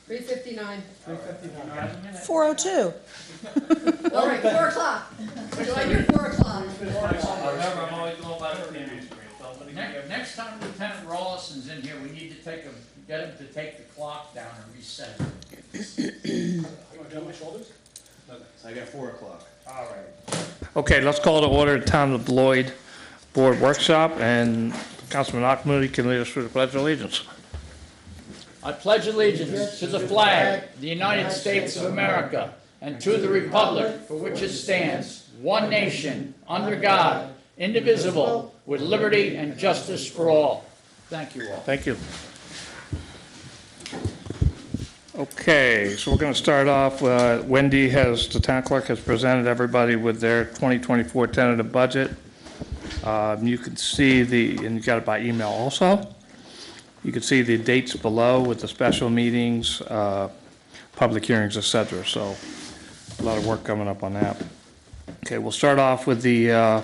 $3:59. 4:02. All right, 4 o'clock. Do I hear 4 o'clock? Remember, I'm always going by the TV screen. Next time Lieutenant Rawlison's in here, we need to get him to take the clock down and reset it. You want to do my shoulders? I got 4 o'clock. All right. Okay, let's call to order the Town of Lloyd Board Workshop, and Councilman Ahmed can lead us through the Pledge of Allegiance. I pledge allegiance to the flag of the United States of America and to the republic for which it stands, one nation, under God, indivisible, with liberty and justice for all. Thank you all. Thank you. Okay, so we're going to start off. Wendy the town clerk has presented everybody with their 2024 tentative budget. You can see and you got it by email also. You can see the dates below with the special meetings, public hearings, etc. So a lot of work coming up on that. Okay, we'll start off with the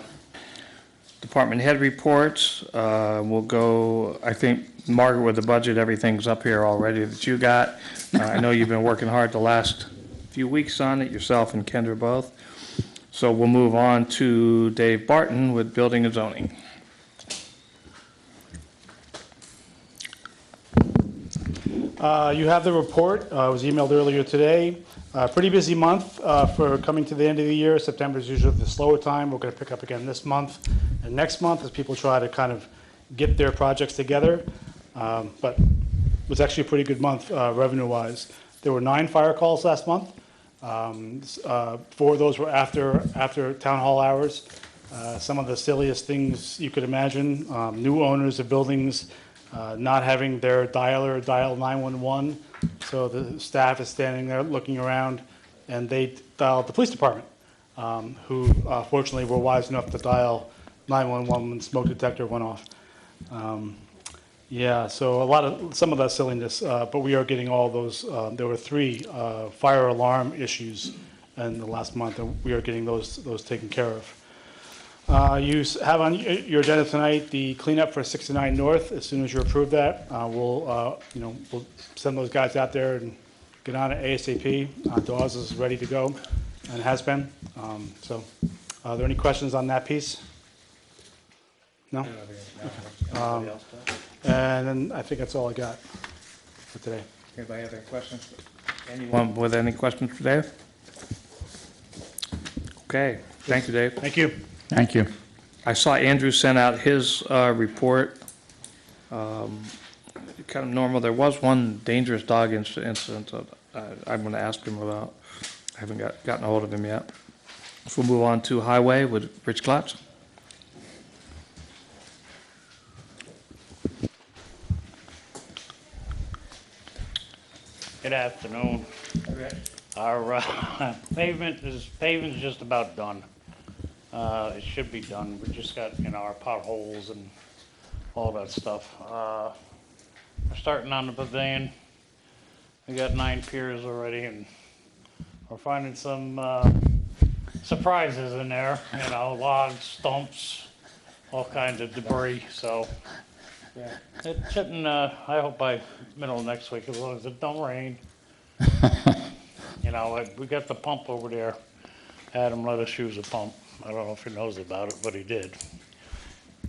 department head reports. We'll go, I think, Margaret, with the budget, everything's up here already that you got. I know you've been working hard the last few weeks on it, yourself and Kendra both. So we'll move on to Dave Barton with building and zoning. You have the report. It was emailed earlier today. Pretty busy month for coming to the end of the year. September is usually the slower time. We're going to pick up again this month and next month as people try to kind of get their projects together. But it was actually a pretty good month revenue-wise. There were 9 fire calls last month. 4 of those were after town hall hours. Some of the silliest things you could imagine. New owners of buildings not having their dialer dial 911, so the staff is standing there looking around, and they dialed the police department, who fortunately were wise enough to dial 911 when the smoke detector went off. Yeah, so some of that silliness, but we are getting all those. There were 3 fire alarm issues in the last month, and we are getting those taken care of. You have on your agenda tonight the cleanup for 69 North. As soon as you approve that, we'll send those guys out there and get on it ASAP. Dawes is ready to go and has been. Are there any questions on that piece? No? And then I think that's all I got for today. Anybody have any questions? Anyone with any questions for Dave? Okay, thank you, Dave. Thank you. Thank you. I saw Andrew sent out his report. Kind of normal. There was one dangerous dog incident that I'm going to ask him about. I haven't gotten a hold of him yet. So we'll move on to highway with Rich Klotz. Good afternoon. Our pavement's just about done. It should be done. We just got, our potholes and all that stuff. We're starting on the pavilion. We got 9 piers already, and we're finding some surprises in there. Logs, stumps, all kinds of debris. So it shouldn't. I hope by middle of next week, as long as it don't rain, You know, we got the pump over there. Adam let us use a pump. I don't know if he knows about it, but he did.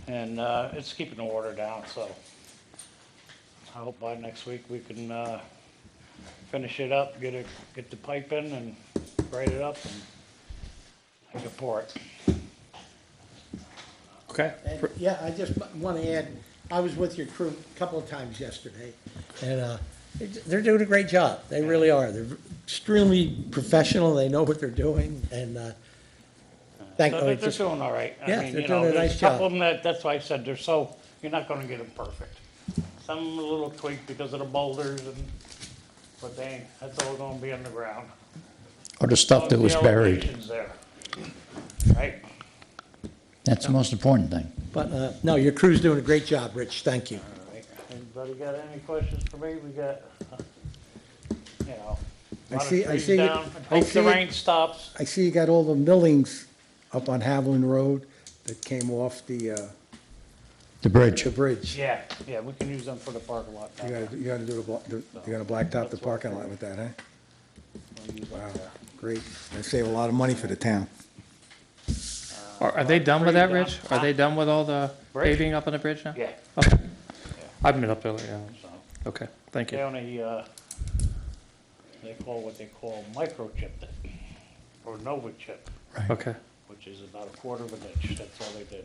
And it's keeping the water down, so I hope by next week we can finish it up, get the pipe in and grade it up, and I can pour it. Okay. And, yeah, I just want to add, I was with your crew a couple of times yesterday, and they're doing a great job. They really are. They're extremely professional. They know what they're doing, and They're doing all right. I Yeah, mean, they're you know, doing a there's nice couple of them that's why I said you're not gonna get them perfect. Some a little tweaked because of the boulders but that's all gonna be on the ground. Or the stuff that was The buried. elevation's there, right? That's the most important thing. but, no, your crew's doing a great job, Rich. Thank you. All right. Anybody got any questions for me? We got, you know, a I lot of see- I trees see- down. I Hope the see- rain stops. I see you got all the millings up on Haviland Road that came off the The bridge. bridge. Yeah, we can use them for the parking lot. You gotta do you're gonna blacktop the parking lot with that, huh? We'll use them Wow, there. great. They save a lot of money for the town. Are they done with that, Pretty Rich? done. Are they done with all the Bridge? paving up on the bridge now? Yeah, Okay. I've been up there, yeah. so. Okay, thank They you. only, they call what they call microchipped it, or Nova chip, Okay. which is about a quarter of an inch. That's all they did.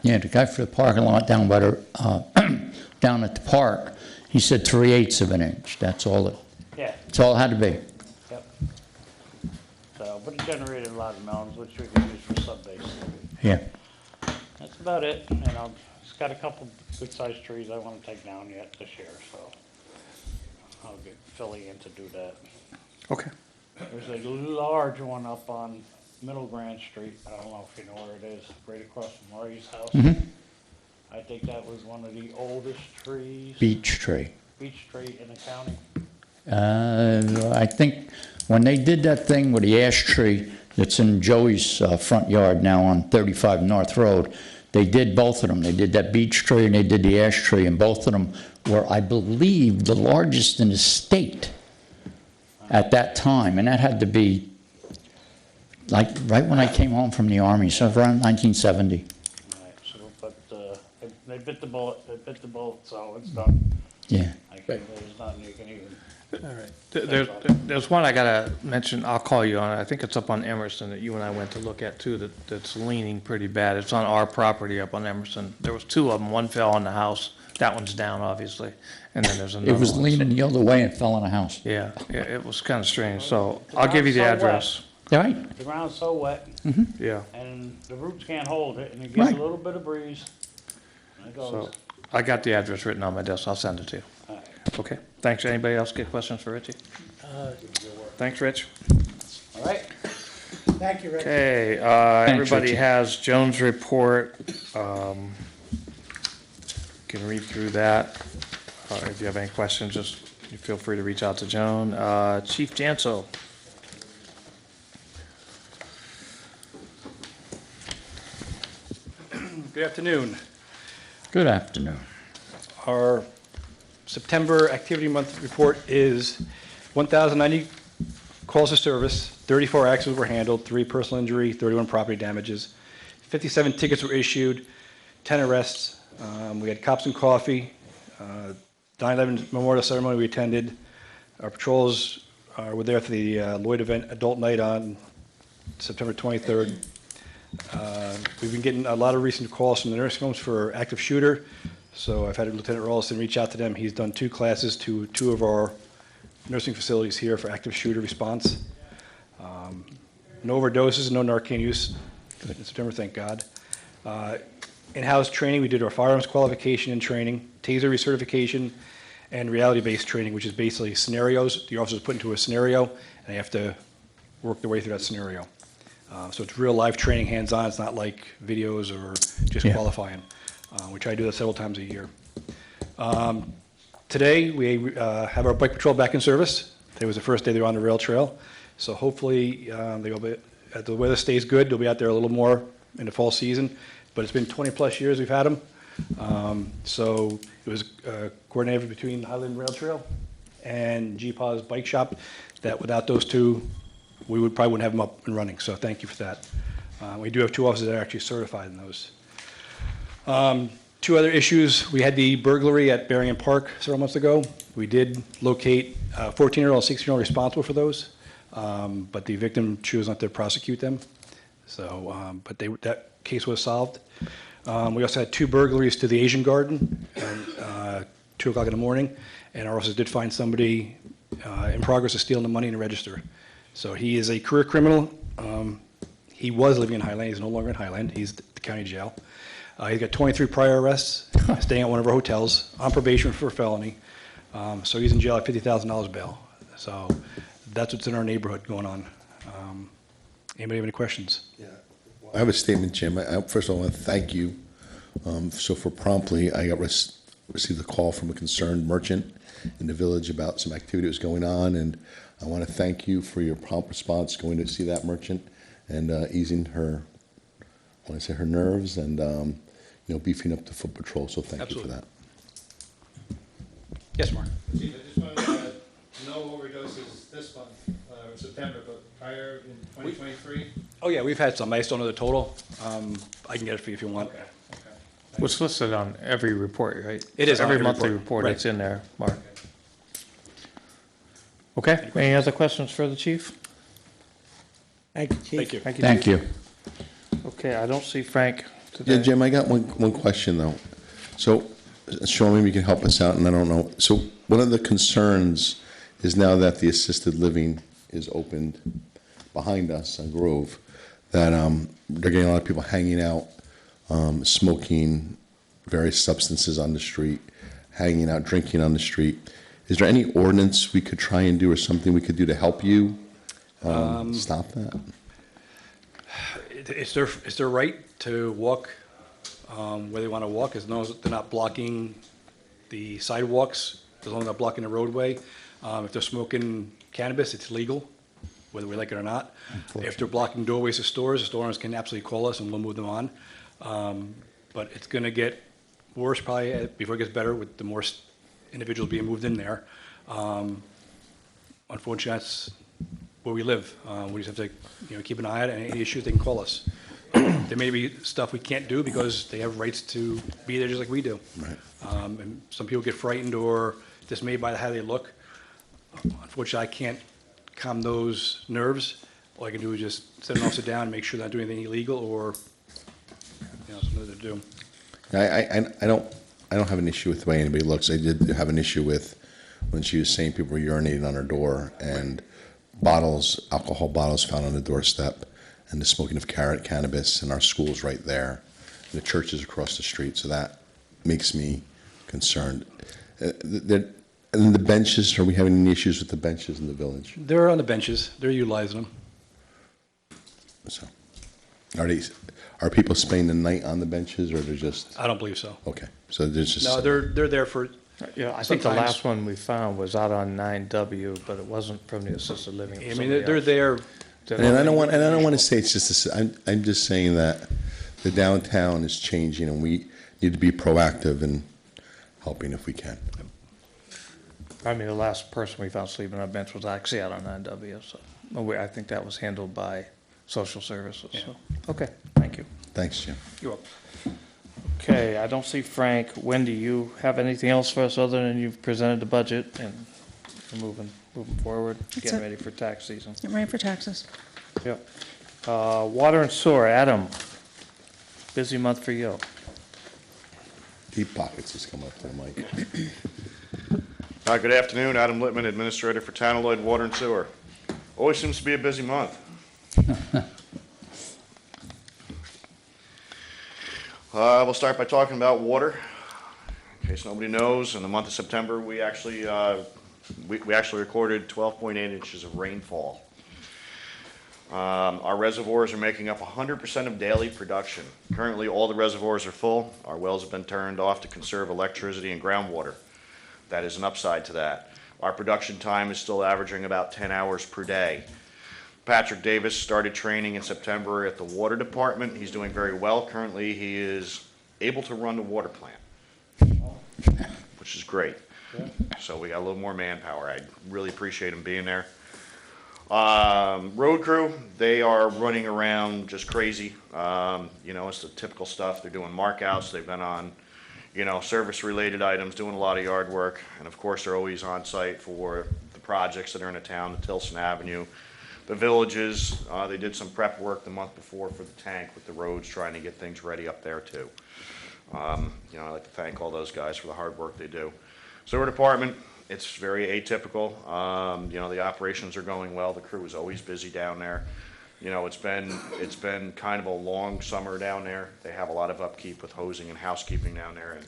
Yeah, the guy for the parking lot down by the, down at the park, he said 3/8 of an inch. That's all Yeah, that's all it had to be. yep. So, but it generated a lot of melons, which we can use for sub-base. Yeah. That's about it, you know. It's got a couple good-sized trees I want to take down yet this year, so I'll get Philly in to do that. Okay. There's a large one up on Middle Grand Street. I don't know if you know where it is, right across from Marty's house. I think that was one of the oldest trees, Beech tree. beech tree in the county. I think when they did that thing with the ash tree that's in Joey's front yard now on 35 North Road, they did both of them. They did that beech tree and they did the ash tree, and both of them were, I believe, the largest in the state at that time. And that had to be like right when I came home from the Army, so around 1970. Right, so, but they bit the bullet, so it's done. Yeah. There's nothing you can even. There's one I gotta mention, I'll call you on it. I think it's up on Emerson that you and I went to look at too, that's leaning pretty bad. It's on our property up on Emerson. There was two of them, one fell on the house. That one's down, obviously. And then there's another It was one. leaning the other way and fell on a house. Yeah, it was kinda strange, so I'll give you the address. All right. The ground's so wet, Yeah, and the roots can't hold it, and it gets Right. a little bit of breeze. And it so goes. I got the address written on my desk. I'll send it to you. All right. Okay, thanks. Anybody else get questions for Richie? Thanks, Rich. All right. Thank you, Rich. Okay, Thanks, everybody Richie. has Jones' report. Can read through that. If you have any questions, just you feel free to reach out to Joan. Chief Janso. Good afternoon. Good afternoon. Our September activity month report is 1,090 calls to service, 34 accidents were handled, 3 personal injury, 31 property damages, 57 tickets were issued, 10 arrests. We had cops and coffee, 9/11 memorial ceremony we attended. Our patrols were there for the Lloyd event adult night on September 23rd. We've been getting a lot of recent calls from the nursing homes for active shooter, so I've had Lieutenant Rawlston reach out to them. He's done 2 classes to 2 of our nursing facilities here for active shooter response. No overdoses, no Narcan use in September, thank God. In-house training, we did our firearms qualification and training, taser recertification, and reality-based training, which is basically scenarios. The officers put into a scenario, and they have to work their way through that scenario. So it's real life training, hands-on. It's not like videos or just qualifying. We try to do that several times a year. Today, we have our bike patrol back in service. Today was the first day they were on the rail trail. So hopefully, they'll be, if the weather stays good, they'll be out there a little more in the fall season. But it's been 20-plus years we've had them. So it was coordinated between Highland Rail Trail and G-Paw's Bike Shop, that without those two, we probably wouldn't have them up and running, so thank you for that. We do have 2 officers that are actually certified in those. 2 other issues, we had the burglary at Berrien Park several months ago. We did locate a 14-year-old, 16-year-old responsible for those, but the victim chose not to prosecute them. So, but that case was solved. We also had 2 burglaries to the Asian Garden at 2 o'clock in the morning, and our officers did find somebody in progress of stealing the money in the register. So he is a career criminal. He was living in Highland. He's no longer in Highland. He's at the county jail. He's got 23 prior arrests, staying at one of our hotels, on probation for a felony. So he's in jail at $50,000 bail. So that's what's in our neighborhood going on. Anybody have any questions? Yeah. I have a statement, Jim. First of all, I want to thank you. So for promptly, I received a call from a concerned merchant in the village about some activity that was going on, and I want to thank you for your prompt response, going to see that merchant and easing her, I want to say her nerves, and beefing up the foot patrol. So thank you for that. Yes, Mark. Chief, I just wanted no overdoses this month, September, but prior in 2023? Oh, yeah, we've had some. I just don't know the total. I can get it for you if you want. Okay. What's listed on every report, right? It is on Every every monthly report, report, right. it's in there, Mark. Okay, any other questions for the chief? Thank you, Chief. Thank you. Thank you. Okay, I don't see Frank today. Yeah, Jim, I got one question, though. So, Sean, maybe you can help us out, and I don't know. So one of the concerns is now that the assisted living is opened behind us on Grove, that they're getting a lot of people hanging out, smoking various substances on the street, hanging out, drinking on the street. Is there any ordinance we could try and do or something we could do to help you stop that? It's their right to walk where they want to walk, as long as they're not blocking the sidewalks, as long as they're not blocking the roadway. If they're smoking cannabis, it's legal, whether we like it or not. If they're blocking doorways to stores, the store owners can absolutely call us and we'll move them on. But it's going to get worse probably before it gets better with the more individuals being moved in there. Unfortunately, that's where we live. We just have to keep an eye on it, and any issues, they can call us. There may be stuff we can't do because they have rights to be there just like we do. Right. And some people get frightened or dismayed by how they look. Unfortunately, I can't calm those nerves. All I can do is just sit an officer down and make sure they're not doing anything illegal or something to do. I don't have an issue with the way anybody looks. I did have an issue with when she was saying people were urinating on her door and alcohol bottles found on the doorstep, and the smoking of cannabis, and our school's right there, and the church is across the street, so that makes me concerned. And the benches, are we having any issues with the benches in the village? They're on the benches. They're utilizing them. So, are people spending the night on the benches, or they're just, I don't believe so. okay, so there's just. No, they're there for, Yeah, I think the Sometimes- last one we found was out on 9W, but it wasn't from the assisted living. it I was mean, somebody they're else. there. And I don't want to say it's just, I'm just saying that the downtown is changing, and we need to be proactive in helping if we can. I mean, the last person we found sleeping on a bench was actually out on 9W, so I think that was handled by social services, so, okay, thank you. Thanks, Jim. You're welcome. Okay, I don't see Frank. Wendy, you have anything else for us other than you've presented the budget and we're moving forward, getting it. ready for tax season? Get ready for taxes. Yep. Water and sewer, Adam, busy month for you. Deep Pockets has come up to the mic. Good afternoon, Adam Littman, Administrator for Town of Lloyd Water and Sewer. Always seems to be a busy month. We'll start by talking about water. In case nobody knows, in the month of September, we actually recorded 12.8 inches of rainfall. Our reservoirs are making up 100% of daily production. Currently, all the reservoirs are full. Our wells have been turned off to conserve electricity and groundwater. That is an upside to that. Our production time is still averaging about 10 hours per day. Patrick Davis started training in September at the water department. He's doing very well. Currently, he is able to run the water plant, which is great. So we got a little more manpower. I really appreciate them being there. Road crew, they are running around just crazy. You know, it's the typical stuff. They're doing markouts. They've been on, you know, service-related items, doing a lot of yard work. And of course, they're always on site for the projects that are in the town, the Tilson Avenue, the villages. They did some prep work the month before for the tank with the roads, trying to get things ready up there too. You know, I'd like to thank all those guys for the hard work they do. Sewer department, it's very atypical. You know, the operations are going well. The crew is always busy down there. You know, it's been kind of a long summer down there. They have a lot of upkeep with hosing and housekeeping down there,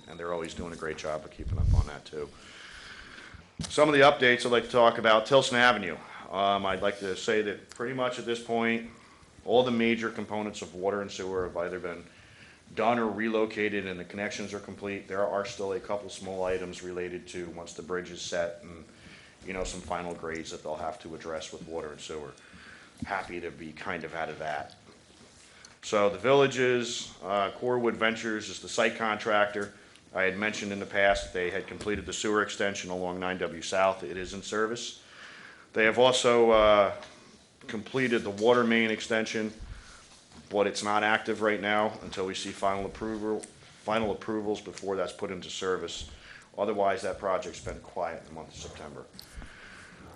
and they're always doing a great job of keeping up on that too. Some of the updates I'd like to talk about. Tilson Avenue. I'd like to say that pretty much at this point, all the major components of water and sewer have either been done or relocated and the connections are complete. There are still a couple small items related to once the bridge is set and, you know, some final grades that they'll have to address with water and sewer. Happy to be kind of out of that. So the villages, Corewood Ventures is the site contractor. I had mentioned in the past that they had completed the sewer extension along 9W South. It is in service. They have also completed the water main extension, but it's not active right now until we see final approvals before that's put into service. Otherwise, that project's been quiet in the month of September.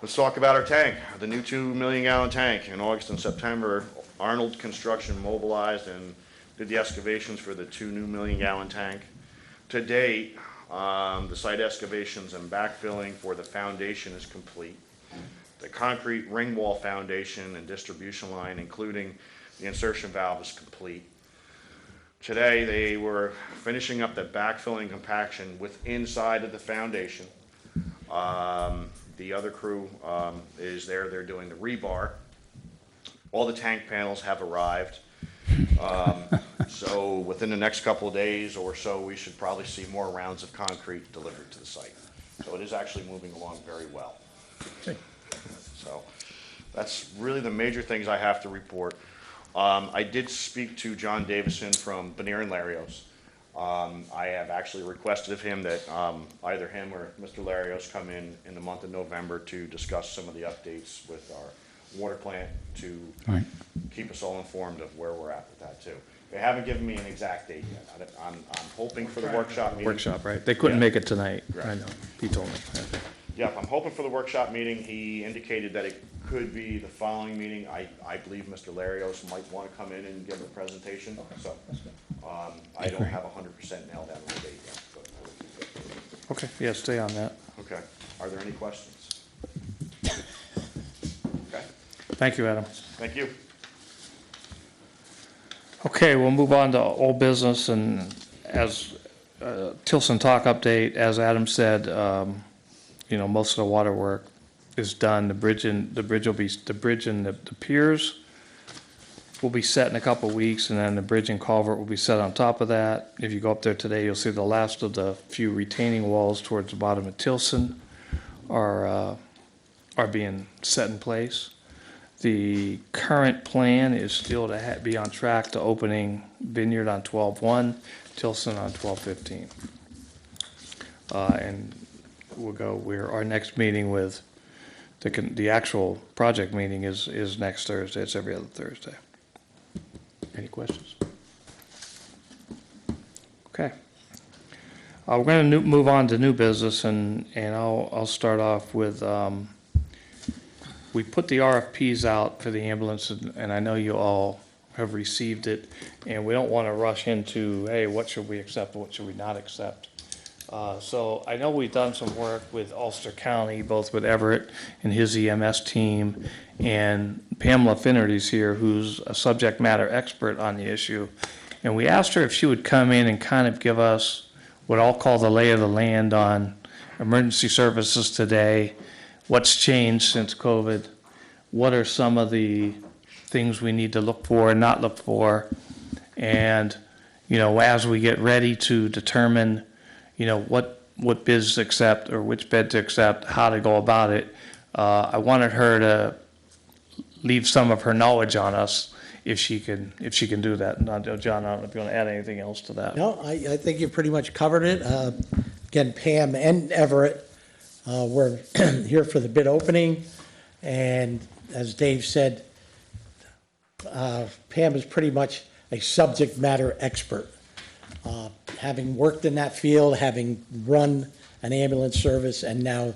Let's talk about our tank, the new 2 million gallon tank. In August and September, Arnold Construction mobilized and did the excavations for the 2 new million gallon tank. To date, the site excavations and backfilling for the foundation is complete. The concrete ring wall foundation and distribution line, including the insertion valve, is complete. Today, they were finishing up the backfilling compaction with inside of the foundation. The other crew is there. They're doing the rebar. All the tank panels have arrived. So within the next couple of days or so, we should probably see more rounds of concrete delivered to the site. So it is actually moving along very well. So that's really the major things I have to report. I did speak to John Davison from Benear and Larios. I have actually requested of him that either him or Mr. Larios come in the month of November to discuss some of the updates with our water plant to keep us all informed of where we're at with that too. They haven't given me an exact date yet. I'm hoping for the workshop meeting. Workshop, right? They couldn't make it tonight. Right. I know. He told me. Yeah, I'm hoping for the workshop meeting. He indicated that it could be the following meeting. I believe Mr. Larios might want to come in and give a presentation. So I don't have 100% nailed down on the date yet, but we'll keep it. Okay, yeah, stay on that. Okay. Are there any questions? Okay. Thank you, Adam. Thank you. Okay, we'll move on to old business, and as Tilson Talk update, as Adam said, you know, most of the water work is done. The bridge and the piers will be set in a couple of weeks, and then the bridge and culvert will be set on top of that. If you go up there today, you'll see the last of the few retaining walls towards the bottom of Tilson are being set in place. The current plan is still to be on track to opening Vineyard on 12/1, Tilson on 12/15. And we'll go, our next meeting with the actual project meeting is next Thursday. It's every other Thursday. Any questions? Okay. We're going to move on to new business, and I'll start off with, we put the RFPs out for the ambulance, and I know you all have received it, and we don't want to rush into, hey, what should we accept, what should we not accept? So I know we've done some work with Ulster County, both with Everett and his EMS team, and Pamela Finnerty's here, who's a subject matter expert on the issue. And we asked her if she would come in and kind of give us what I'll call the lay of the land on emergency services today, what's changed since COVID, what are some of the things we need to look for and not look for, and, you know, as we get ready to determine, you know, what bids to accept or which bid to accept, how to go about it. I wanted her to leave some of her knowledge on us if she can do that. Now, John, I don't know if you want to add anything else to that. No, I think you pretty much covered it. again, Pam and Everett were here for the bid opening, and as Dave said, Pam is pretty much a subject matter expert. Having worked in that field, having run an ambulance service, and now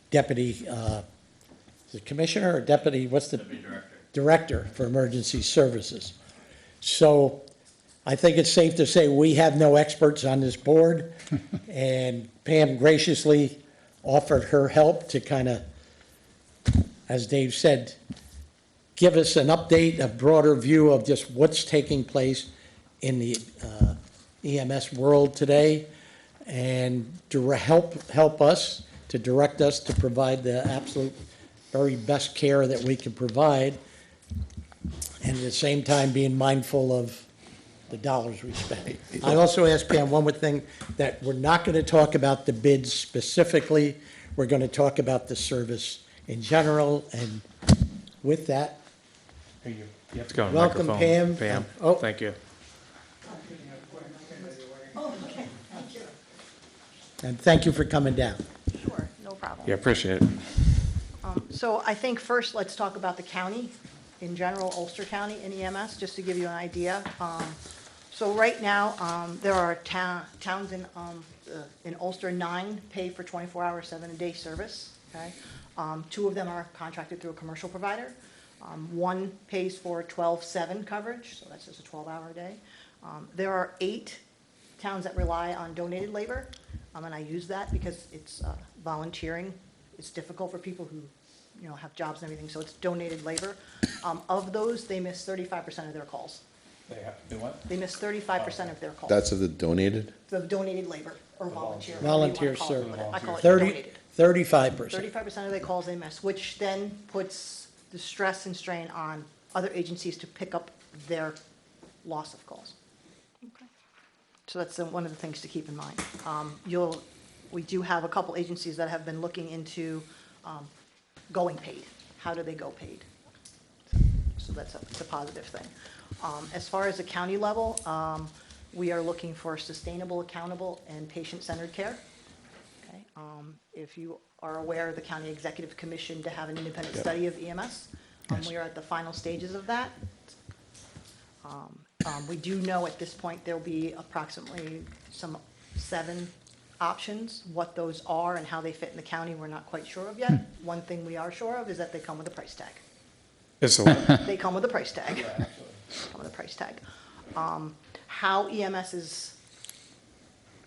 deputy, is it commissioner or deputy, what's the? Deputy director. Director for emergency services. So I think it's safe to say we have no experts on this board, and Pam graciously offered her help to kind of, as Dave said, give us an update, a broader view of just what's taking place in the EMS world today, and help us, to direct us to provide the absolute very best care that we can provide, and at the same time being mindful of the dollars we spend. I also asked Pam one more thing, that we're not going to talk about the bids specifically, we're going to talk about the service in general, and with that, You have to go on welcome, microphone. Pam. Pam, Oh. thank you. And thank you for coming down. Sure, no problem. Yeah, appreciate it. So I think first, let's talk about the county, in general, Ulster County in EMS, just to give you an idea. So right now, there are towns in Ulster, 9 pay for 24-hour, 7-a-day service, okay? 2 of them are contracted through a commercial provider. 1 pays for 12/7 coverage, so that's just a 12-hour a day. There are 8 towns that rely on donated labor, and I use that because it's volunteering. It's difficult for people who, have jobs and everything, so it's donated labor. Of those, they miss 35% of their calls. They have to do what? They miss 35% of their calls. That's of the donated? The donated labor or volunteer. Volunteer service. I call it 30, donated. 35%. 35% of their calls they miss, which then puts the stress and strain on other agencies to pick up their loss of calls. Okay. So that's one of the things to keep in mind. We do have a couple agencies that have been looking into going paid. How do they go paid? So it's a positive thing. As far as the county level, we are looking for sustainable, accountable, and patient-centered care. Okay. If you are aware, the County Executive Commission to have an independent study of EMS. We are at the final stages of that. We do know at this point there'll be approximately 7 options. What those are and how they fit in the county, we're not quite sure of yet. One thing we are sure of is that they come with a price tag. It's a lot. They come with a price tag. Come with a price tag. How EMS is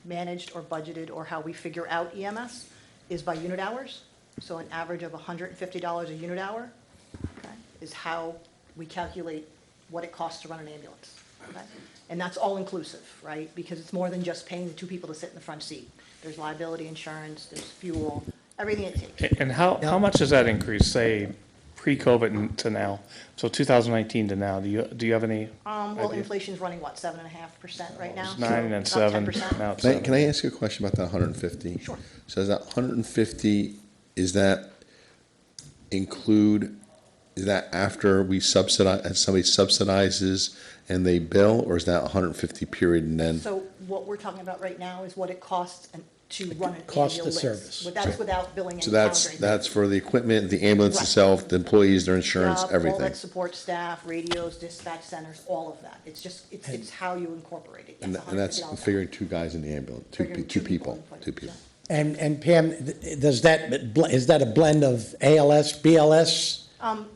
managed or budgeted, or how we figure out EMS, is by unit hours. So an average of $150 a unit hour, okay, is how we calculate what it costs to run an ambulance. Okay? And that's all inclusive, right? Because it's more than just paying the 2 people to sit in the front seat. There's liability insurance, there's fuel, everything it takes. And how much does that increase, say, pre-COVID to now? So 2019 to now, do you have any Well, idea? inflation's running, what, 7.5% right now? It's 9 and then About 7, 10%. now it's Can I 7. ask you a question about that 150? Sure. So is that 150, is that after we subsidize, somebody subsidizes and they bill, or is that 150 period and then? So what we're talking about right now is what it costs to run an Cost of ambulance. service. But that's without billing any So calendar. that's for the equipment, the ambulance Right. itself, the employees, their insurance, All everything? that support staff, radios, dispatch centers, all of that. It's just, it's how you incorporate it. And Yes, and that's $150. figuring 2 guys in the ambulance, Figuring two two people, people in 2 place, people. And Pam, is that a blend of ALS, BLS?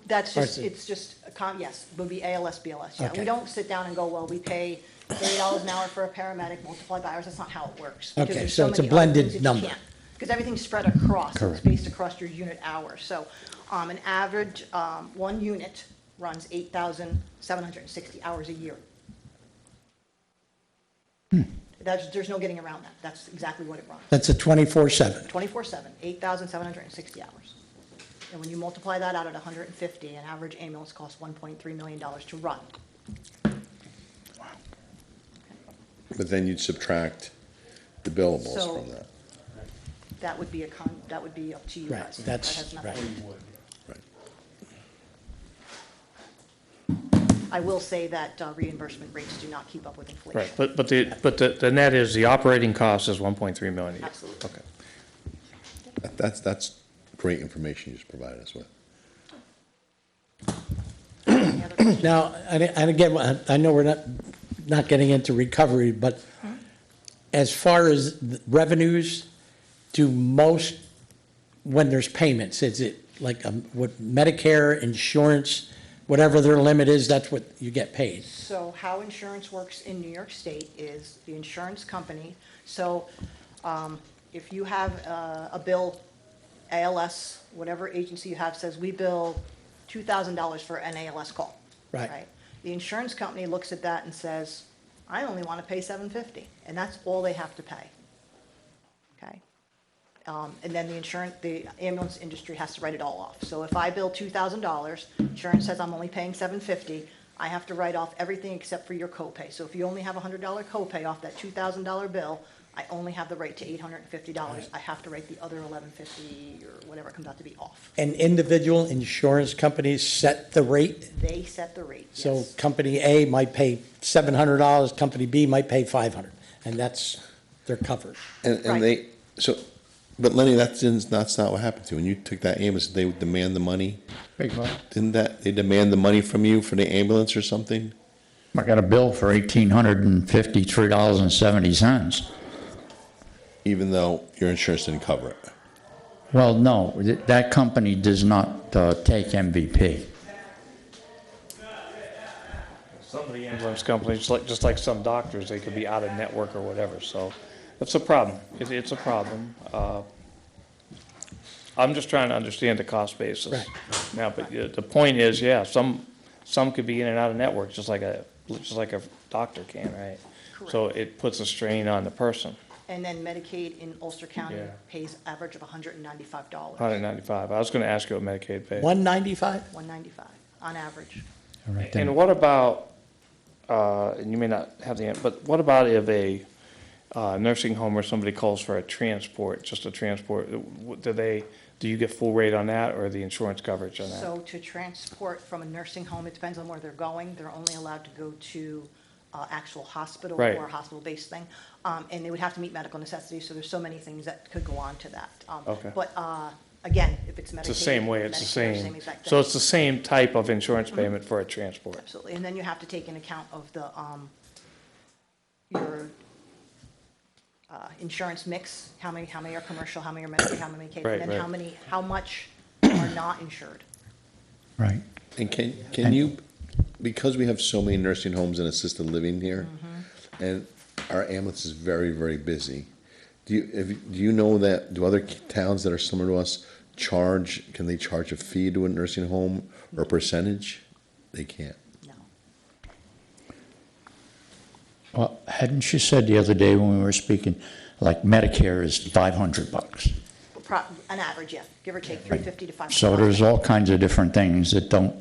That's Or just, is it- it's just, yes, would be ALS, BLS, yeah. Okay. We don't sit down and go, well, we pay $80 an hour for a paramedic, multiplied by hours, that's not how it works. Because Okay, there's so it's a many other blended things that you number. can't. Because everything's spread across, so it's Correct. based across your unit hours. So, an average, 1 unit runs 8,760 hours a year. There's no getting around that, that's exactly what it runs. That's a 24/7. 24/7, 8,760 hours. And when you multiply that out at 150, an average ambulance costs $1.3 million to run. But then you'd subtract the billables So- from that. That would be that would be up to you Right, guys. that's That has nothing- right. Right. I will say that reimbursement rates do not keep up with inflation. Right, but the net is, the operating cost is 1.3 million a year. Absolutely. Okay. That's great information you just provided us with. Any other questions? Now, and again, I know we're not getting into recovery, but as far as the revenues, do most, when there's payments, is it like what Medicare, insurance, whatever their limit is, that's what you get paid? So how insurance works in New York State is the insurance company, so if you have a bill, ALS, whatever agency you have says, we bill $2,000 for an ALS call. Right. The insurance company looks at that and says, I only want to pay $750, and that's all they have to pay. Okay? And then the ambulance industry has to write it all off. So if I bill $2,000, insurance says I'm only paying $750, I have to write off everything except for your copay. So if you only have a $100 copay off that $2,000 bill, I only have the right to $850. I have to write the other $1,150 or whatever it comes out to be off. And individual insurance companies set the rate? They set the rate, So yes. company A might pay $700, company B might pay $500, and they're covered. Right. And they, so, but Lenny, that's not what happened to you. When you took that ambulance, they would demand the money? Didn't they demand the money from you for the ambulance or something? I got a bill for $1,853.70. Even though your insurance didn't cover it? Well, no, that company does not take MVP. Some of the ambulance companies, just like some doctors, they could be out of network or whatever, so it's a problem. It's a problem. I'm just trying to understand the cost basis. Right. Now, but the point is, yeah, some could be in and out of network, just like a doctor can, right? So it puts a strain on the person. And then Medicaid in Ulster County Yeah. pays average of $195. 195. I was going to ask you what Medicaid pays. $195? $195 on average. All right, then. And what about, and you may not have the answer, but what about if a nursing home or somebody calls for a transport, just a transport, do you get full rate on that or the insurance coverage on that? So to transport from a nursing home, it depends on where they're going. They're only allowed to go to actual hospital Right. or a hospital-based thing. And they would have to meet medical necessities, so there's so many things that could go on to that. Okay. But again, if it's Medicaid. It's the same way, it's the Medicare, same. exact So thing. it's the same type of insurance payment for a transport. Absolutely, and then you have to take in account of the, your insurance mix, how many are commercial, how many are Medicaid, how many Medicaid, Right, and then right. how much are not insured. Right. And can you, because we have so many nursing homes and assisted living here, and our ambulance is very, very busy, do you know that, do other towns that are similar to us can they charge a fee to a nursing home or a percentage? They can't. No. Well, hadn't you said the other day when we were speaking, like Medicare is $500? An average, yeah, give or take $350 to $500. So there's all kinds of different things that don't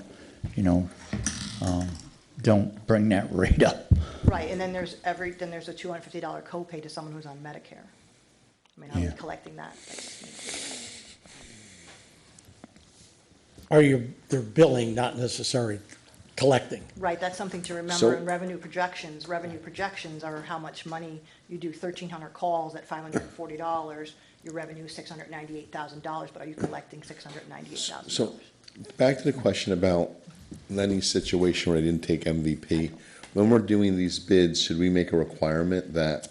bring that rate up. Right, and then there's a $250 copay to someone who's on Medicare. I mean, I'll Yeah. be collecting that. They're billing, not necessarily collecting. Right, that's something to So- remember in revenue projections. Revenue projections are how much money you do 1,300 calls at $540. Your revenue is $698,000, but are you collecting $698,000? So, back to the question about Lenny's situation where they didn't take MVP. When we're doing these bids, should we make a requirement that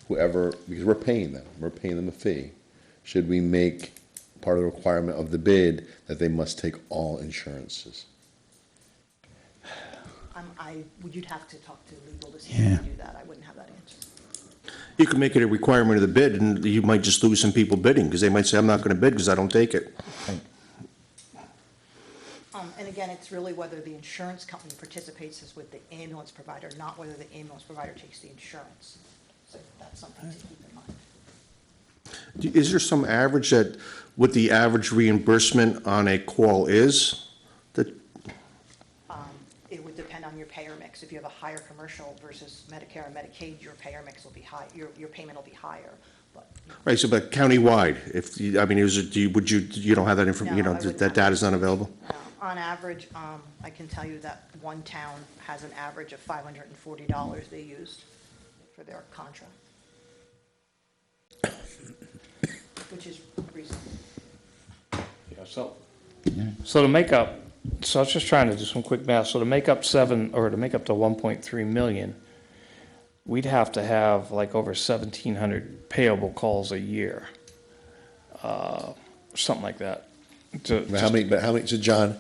whoever, because we're paying them a fee, should we make part of the requirement of the bid that they must take all insurances? You'd have to talk to legal to see Yeah. how to do that. I wouldn't have that answer. You could make it a requirement of the bid, and you might just lose some people bidding, because they might say, I'm not gonna bid because I don't take it. And again, it's really whether the insurance company participates is with the ambulance provider, not whether the ambulance provider takes the insurance. So that's something to keep in mind. Is there some average that, what the average reimbursement on a call is? That, It would depend on your payer mix. If you have a higher commercial versus Medicare and Medicaid, your payer mix will be high, your payment will be higher, but. right, so but countywide, if, you don't have that information, No, I wouldn't that have data's not available? No. on average, I can tell you that one town has an average of $540 they used for their contract, which is reasonable. Yeah, so to make up, so I was just trying to do some quick math. So to make up to 1.3 million, we'd have to have like over 1,700 payable calls a year, something like that. But how many, so John,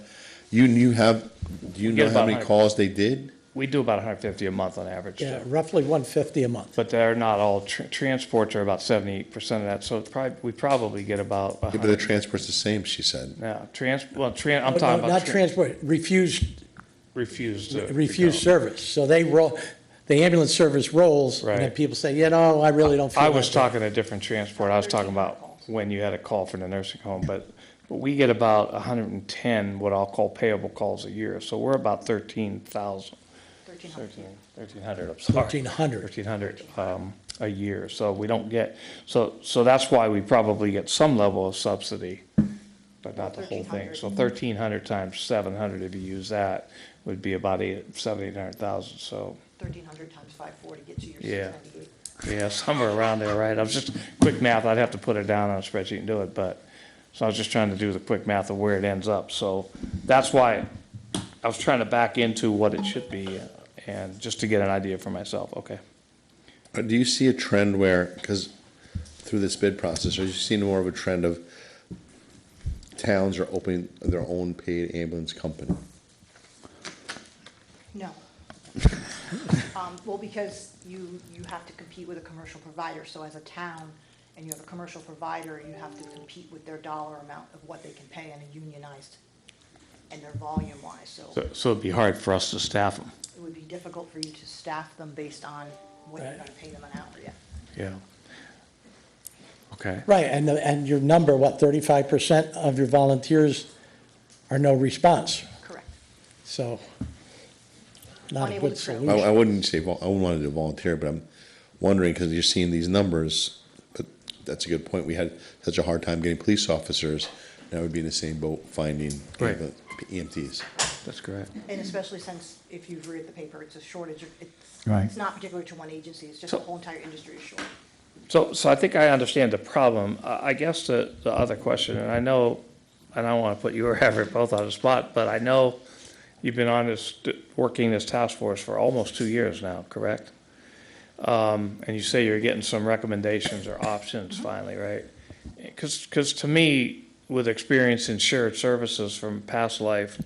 do you know get how about many 100. calls they did? We do about 150 a month on average. Yeah, too. roughly 150 a month. But they're not all, transports are about 78% of that, so it's we probably get about Yeah, but the transport's the same, she said. Yeah, I'm No, talking about. not transport, refused Refused to. refused go. service. So they roll, the ambulance service rolls, and then Right. people say, you know, I really don't feel I like was it." talking a different transport, I was talking about when you had a call for the nursing home, but we get about 110, what I'll call payable calls a year, so we're about 13,000. 1,300. 1,300, I'm sorry. 1,300. 1,300 a year, so we don't get, so that's why we probably get some level of subsidy, but not the whole thing. 1,300. So 1,300 times 700, if you use that, would be about 700,000, so, 1,300 times 540 gets you your Yeah. 698. yeah, somewhere around there, right? I was just, quick math, I'd have to put it down on a spreadsheet and do it, but, so I was just trying to do the quick math of where it ends up, so that's why I was trying to back into what it should be, and just to get an idea for myself, okay. Do you see a trend where, because through this bid process, are you seeing more of a trend of towns are opening their own paid ambulance company? No. Well, because you have to compete with a commercial provider, so as a town, and you have a commercial provider, you have to compete with their dollar amount of what they can pay on a unionized, and their volume wise, so So it'd be hard for us to staff them. it would be difficult for you to staff them based on what you're gonna pay them an hour, yeah. Yeah. Okay. Right, and your number, what, 35% of your volunteers are no response, Correct. so not a Unable good to travel. solution. I wouldn't say, I wouldn't want to do volunteer, but I'm wondering, because you're seeing these numbers, but that's a good point. We had such a hard time getting police officers, now we'd be in the same boat finding Right. EMTs. That's correct. And especially since, if you've read the paper, it's a shortage, Right. it's not particular to one agency, it's just the whole entire industry is short. So I think I understand the problem. I guess the other question, and I know, and I don't want to put you or Everett both on the spot, but I know you've been on this, working this task force for almost 2 years now, correct? And you say you're getting some recommendations or options finally, right? Because to me, with experience in shared services from past life,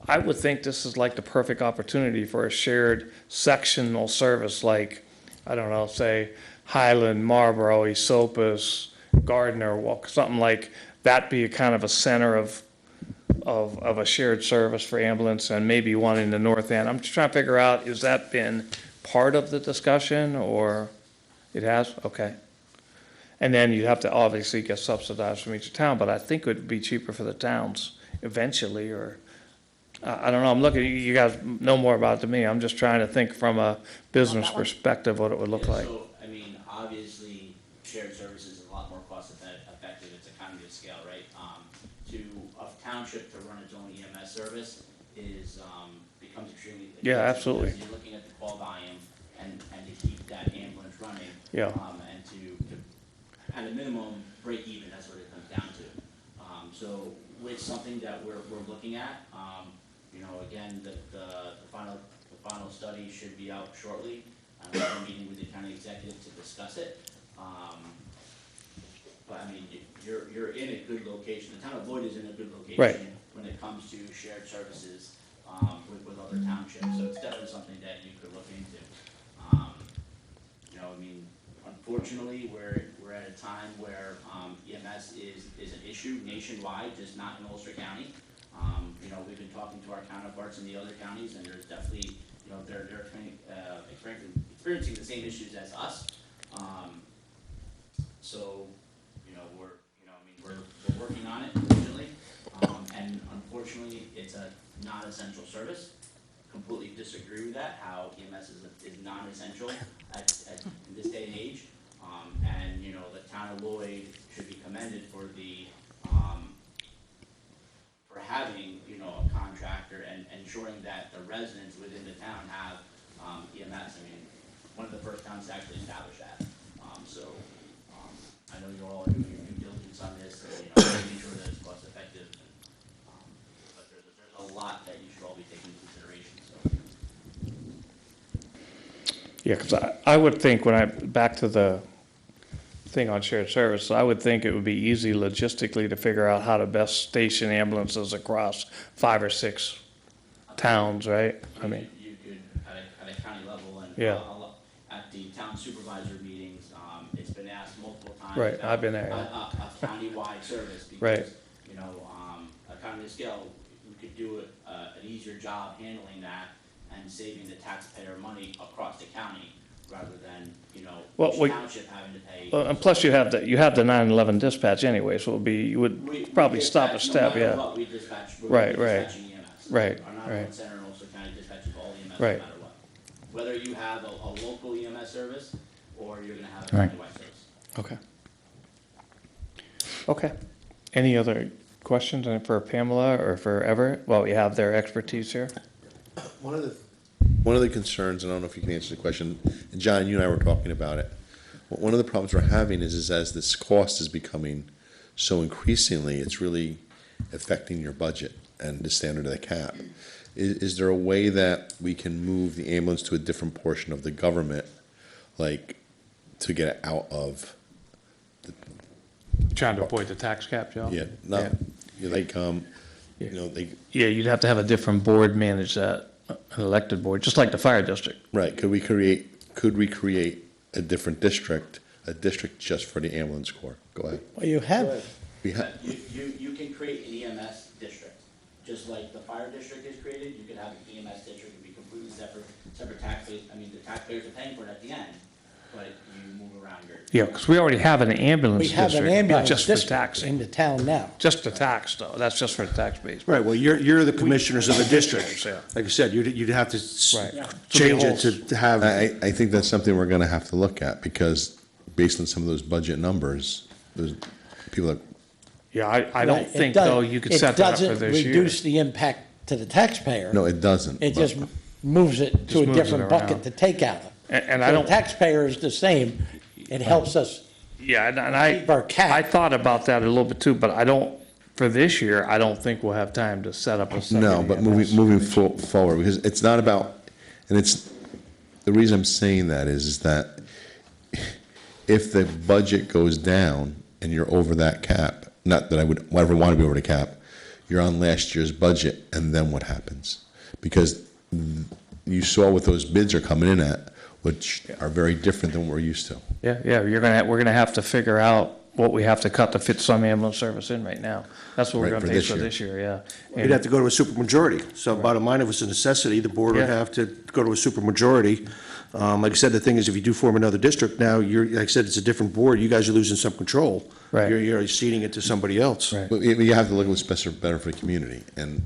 I would think this is like the perfect opportunity for a shared sectional service, like, I don't know, say Highland, Marlboro, Esopus, Gardner, something like that, be a kind of a center of a shared service for ambulance, and maybe one in the north end. I'm just trying to figure out, has that been part of the discussion, or it has? Okay. And then you'd have to obviously get subsidized from each town, but I think it would be cheaper for the towns eventually, or, I don't know, I'm looking, you guys know more about it than me, I'm just trying to think from a business that one? perspective what it would look Yeah, like. So, I mean, obviously, shared services is a lot more cost effective, it's economy of scale, right? A township to run its own EMS service becomes extremely. Yeah, expensive absolutely. because you're looking at the call volume and to keep that ambulance running. Yeah. And to, at a minimum, break even, that's what it comes down to. So it's something that we're looking at. You know, again, the final study should be out shortly. We're meeting with the county executive to discuss it. But I mean, you're in a good location. The town of Lloyd is in a good location. Right. When it comes to shared services, with other townships. So it's definitely something that you could look into. You know, I mean, unfortunately, we're at a time where, EMS is an issue nationwide, just not in Ulster County. You know, we've been talking to our counterparts in the other counties, and there's definitely, you know, they're experiencing the same issues as us. So, you know, we're working on it diligently, and unfortunately, it's a non-essential service. Completely disagree with that, how EMS is non-essential in this day and age. And, you know, the town of Lloyd should be commended for for having, you know, a ensuring that the residents within the town have EMS. I mean, one of the first towns to actually establish that. I know you all are doing your due diligence on this, and, making sure that it's cost effective. But there's a lot that you should all be taking into consideration, so. Yeah, because I would think back to the thing on shared service, I would think it would be easy logistically to figure out how to best station ambulances across 5 or 6 towns, right? I mean, You could, at a county level, and Yeah. at the town supervisor meetings, it's been asked multiple times. Right, about I've been there, A countywide service, Right. because, a county scale, we could do an easier job handling that and saving the taxpayer money across the county, rather than, Well, each we- township having to pay. and plus you have the 911 dispatch anyway, so you would We probably stop a dispatch, step, no matter yeah. what, we dispatch, we're Right, right. dispatching EMS. Right, Our right. 911 center and Ulster County dispatches all EMS, no Right. matter what. Whether you have a local EMS service, or you're gonna have a Right. countywide service. Okay. Okay. Any other questions for Pamela or for Everett? Well, we have their expertise here. One of the concerns, and I don't know if you can answer the question, and John, you and I were talking about it. One of the problems we're having is as this cost is becoming so increasingly, it's really affecting your budget and the standard of the cap. Is there a way that we can move the ambulance to a different portion of the government, like to get it out of? Trying to avoid the tax cap, Joe? Yeah, no, like, Yeah, you'd have to have a different board manage that, an elected board, just like the fire district. right, could we create a different district, a district just for the ambulance corps? Go ahead. Well, you have, We have, You can create an EMS district, just like the fire district is created, you could have an EMS district, it'd be completely separate taxes. I mean, the taxpayers are paying for it at the end, but you move around your. Yeah, because we already have an ambulance we have an district, ambulance just for district taxing. in the town now. Just the tax, though. That's just for the tax base. Right, well, you're the commissioners of the district. Yeah. Like I said, you'd have to Right. change it to have. I think that's something we're gonna have to look at, because based on some of those budget numbers, those people that, Yeah, I don't Right, it think, does- though, you could set that up for this It doesn't year. reduce the impact to the taxpayer. no, it doesn't. It but- just moves it to Just a moves it different around. bucket to take out of. And I So don't. the taxpayer is the same. It helps us Yeah, and keep our cap. I thought about that a little bit too, but I don't, for this year, I don't think we'll have time to set up a second. No, but EMS. moving forward, because it's not about, and it's, the reason I'm saying that is that if the budget goes down and you're over that cap, not that I would ever want to be over the cap, you're on last year's budget, and then what happens? Because you saw what those bids are coming in at, which are very different than what we're used to. Yeah, we're gonna have to figure out what we have to cut to fit some ambulance service in right now. That's what we're Right, gonna for face this for year. this year, yeah. You'd have to go to a supermajority. So bottom line, if it's a necessity, the board would Yeah. have to go to a supermajority. Like I said, the thing is, if you do form another district, now like I said, it's a different board. You guys are losing some control. Right. You're ceding it to somebody else. Right. But you have to look at what's better for the community, and,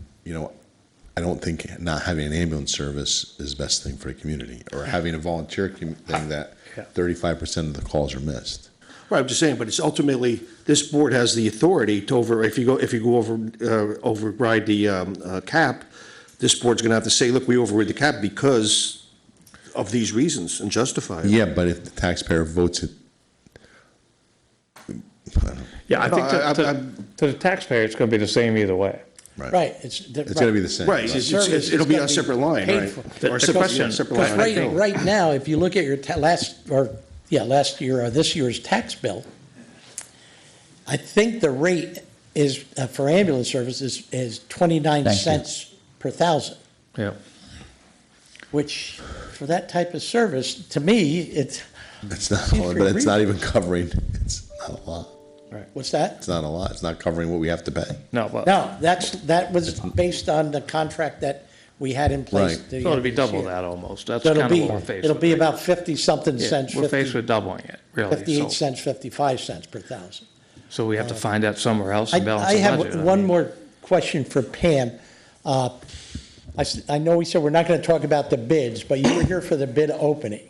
I don't think not having an ambulance service is the best thing for the community, or having a volunteer thing that Yeah. 35% of the calls are missed. Right, I'm just saying, but it's ultimately, this board has the authority to if you go override the cap, this board's gonna have to say, look, we override the cap because of these reasons, and justify it. Yeah, but if the taxpayer votes it, Yeah, I think No, to the taxpayer, it's gonna be the same either way. Right, it's. it's gonna be the same. Right, Service is it'll be gonna on a separate line, paid right? for. Or a The separate- question- yeah, separate Because line item. right now, if you look at your last year or this year's tax bill, I think the rate is, for ambulance services, is 29 Thank you. cents per thousand, Yeah. which, for that type of service, to me, it's, It's not, Seems but pretty it's not even covering, it's not a lot. what's that? It's not a lot. It's not covering what we have to pay. No, but, No, that was based on the contract that we had in place. Right. the so it'll be this double year. that almost. That's So kind of what we're faced with. it'll be right about 50-something now. Yeah, cents, we're faced with doubling it, really. 58 So- cents, 55 cents per thousand. So we have to find that somewhere else and balance I the budget. have one mean. more question for Pam. I know we said we're not going to talk about the bids, but you were here for the bid opening.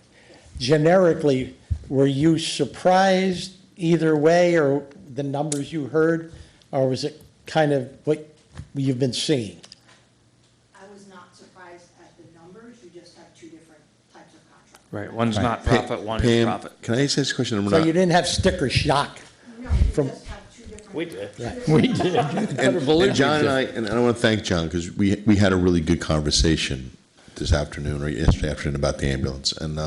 Generically, were you surprised either way, or the numbers you heard, or was it kind of what you've been seeing? I was not Right, one's not profit, one is Pam, profit. can I just ask a question? I'm So not- you didn't have sticker shock? No, you From- just have two different. We did. Right, we did. And John and I want to thank John, because we had a really good conversation this afternoon, or yesterday afternoon, about the ambulance. And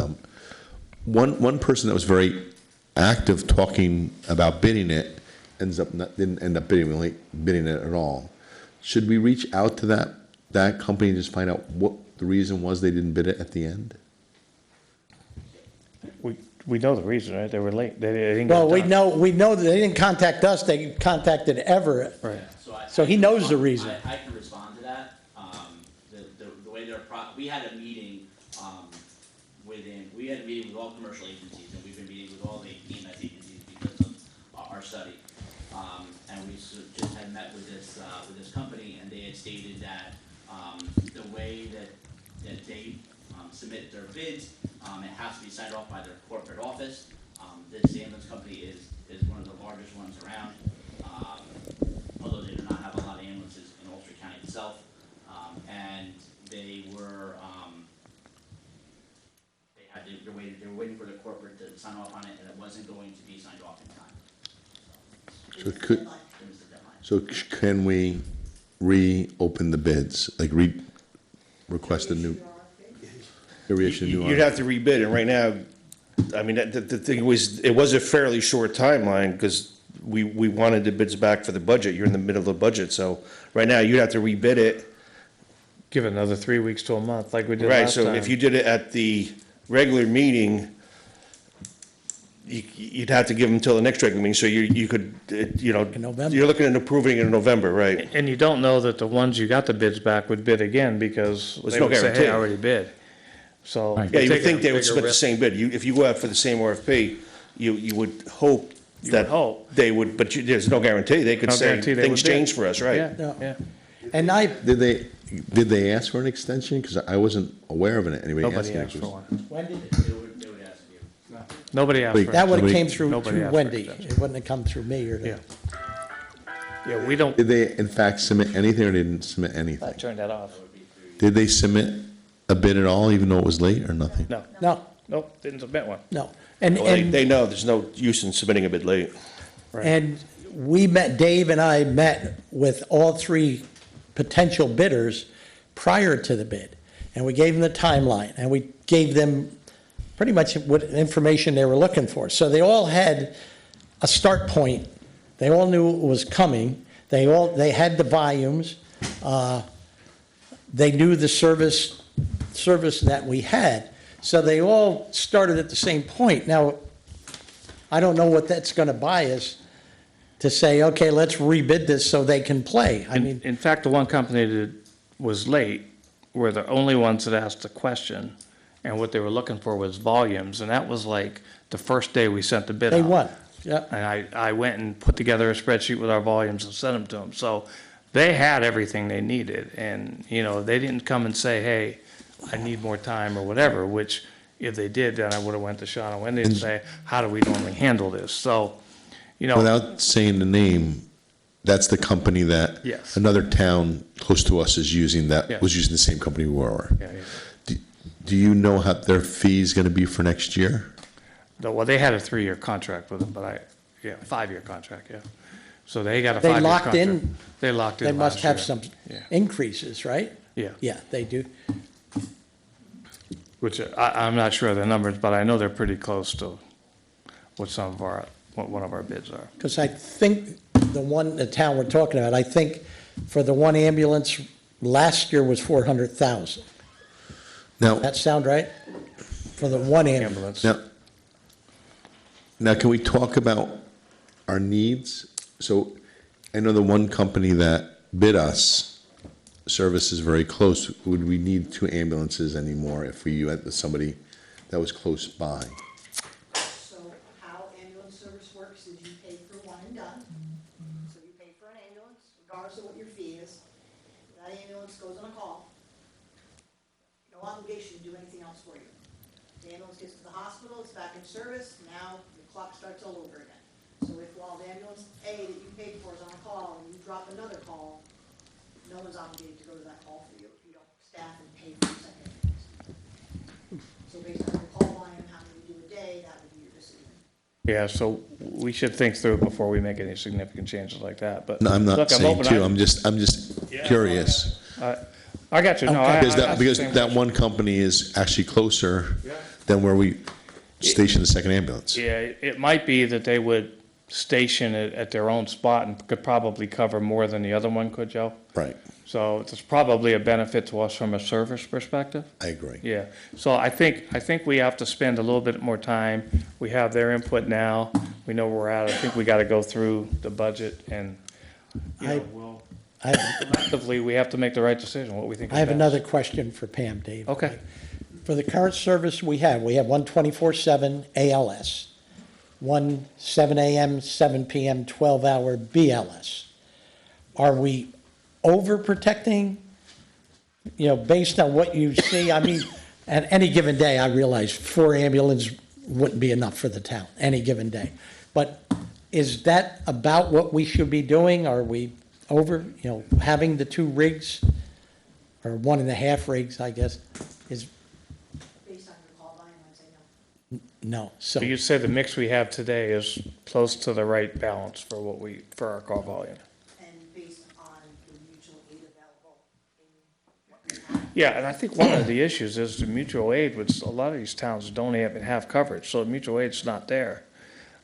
one person that was very active talking about bidding it didn't end up bidding, really bidding it at all. Should we reach out to that company and just find out what the reason was they didn't bid it at the end? We know the reason, right? They were late. They didn't get Well, it done. we know that they didn't contact us, they contacted Everett. Right. So he knows the reason. I can respond to that. The way we had a meeting, we had a meeting with all commercial agencies, and we've been meeting with all the EMS agencies because of our study. And we just had met with this company, and they had stated that, the way that they submit their bids, it has to be signed off by their corporate office. This ambulance company is one of the largest ones around, although they do not have a lot of ambulances in Ulster County itself. And they were, they were waiting for the corporate to sign off on it, and it wasn't going to be signed off in time. So could, It was the deadline. so can we reopen the bids, like request a new, reissue a new You'd RFP? have to rebid, and right now, I mean, the thing was, it was a fairly short timeline, because we wanted the bids back for the budget, you're in the middle of the budget, so right now, you'd have to rebid it. Give it another 3 weeks to a month, like we did Right, last so time. if you did it at the regular meeting, you'd have to give them till the next regular meeting, so you could, In November. you're looking at approving it in November, right? And you don't know that the ones you got the bids back would bid again, because There's they no would say, hey, guarantee. I already bid. So. Yeah, you would taking think a they would bigger submit the risk. same bid. If you go out for the same RFP, you would hope You that would hope. they would, but there's no guarantee. They could No say, guarantee they things would bid. change for us, right? Yeah, No. yeah. And I, Did they ask for an extension? Because I wasn't aware of it, anybody Nobody asking. asked for one. when did, They would ask you. Nobody asked Wait, for that it. would have Nobody- came through Nobody asked for Wendy, extension. it wouldn't have come through me or Yeah. the. Yeah, we don't, Did they in fact submit anything, or they didn't submit I anything? turned that off. Did they submit a bid at all, even though it was late, or nothing? No, No, nope, didn't submit one. no. And, Well, and. they know there's no use in submitting a bid late. And we met, Dave and I met with all three potential bidders prior to the bid. And we gave them the timeline, and we gave them pretty much what information they were looking for. So they all had a start point. They all knew it was coming. They had the volumes. They knew the service that we had. So they all started at the same point. Now, I don't know what that's gonna buy us to say, okay, let's rebid this so they can play. I mean, In fact, the one company that was late were the only ones that asked the question, and what they were looking for was volumes, and that was like the first day we sent the bid out. they won, yeah. And I went and put together a spreadsheet with our volumes and sent them to them. So they had everything they needed, and, they didn't come and say, hey, I need more time or whatever, which if they did, then I would have went to Sean and Wendy and say, how do we normally handle this? So, Without saying the name, that's the company that Yes. another town close to us is using, that Yeah. was using the same company we were. yeah, Do you know how their fee is gonna be for next year? well, they had a 3-year contract with them, but 5-year contract, yeah. So they got a They 5-year locked contract. in- They locked in They must last have year. some Yeah. increases, right? Yeah, Yeah, they do. which I'm not sure of the numbers, but I know they're pretty close to what one of our bids are. Because I think the town we're talking about, I think for the one ambulance, last year was 400,000. Now, That sound right? For the one ambulance. Ambulance. now, can we talk about our needs? So I know the one company that bid us, service is very close. Would we need 2 ambulances anymore if we had somebody that was close by? So how ambulance service works is you pay for one and done. So you pay for an ambulance, regardless of what your fee is. That ambulance goes on a call. No obligation to do anything else for you. The ambulance gets to the hospital, it's back in service, now the clock starts all over again. So if while the ambulance A that you paid for is on a call and you drop another call, no one's obligated to go to that call for you if you don't staff and pay for the second ambulance. So based on your call volume, how many you do a day, that would be your decision. Yeah, so we should think through before we make any significant changes like that, but. No, I'm not Look, saying open. to, I'm just curious. I got you, no, I. Because I- that, that's the because same that question. one company is actually closer than where we station the second ambulance. Yeah, it might be that they would station it at their own spot and could probably cover more than the other one could, Joe. Right, So it's probably a benefit to us from a service perspective. I agree. Yeah, so I think we have to spend a little bit more time. We have their input now. We know where we're at. I think we got to go through the budget and, you know, we'll, collectively, we have to make the right decision, what we think is I have best. another question for Pam, Dave. Okay. For the current service we have one 24/7 ALS, one 7 AM, 7 PM, 12-hour BLS. Are we overprotecting, based on what you see? I mean, at any given day, I realize 4 ambulances wouldn't be enough for the town, any given day. But is that about what we should be doing? Are we over, having the 2 rigs, or 1.5 rigs, I guess, is, Based on your call volume, I'd say no. no, so. So you'd say the mix we have today is close to the right balance for our call volume? And based on the mutual aid available in what we have. Yeah, and I think one of the issues is the mutual aid, which a lot of these towns don't even have coverage, so mutual aid's not there.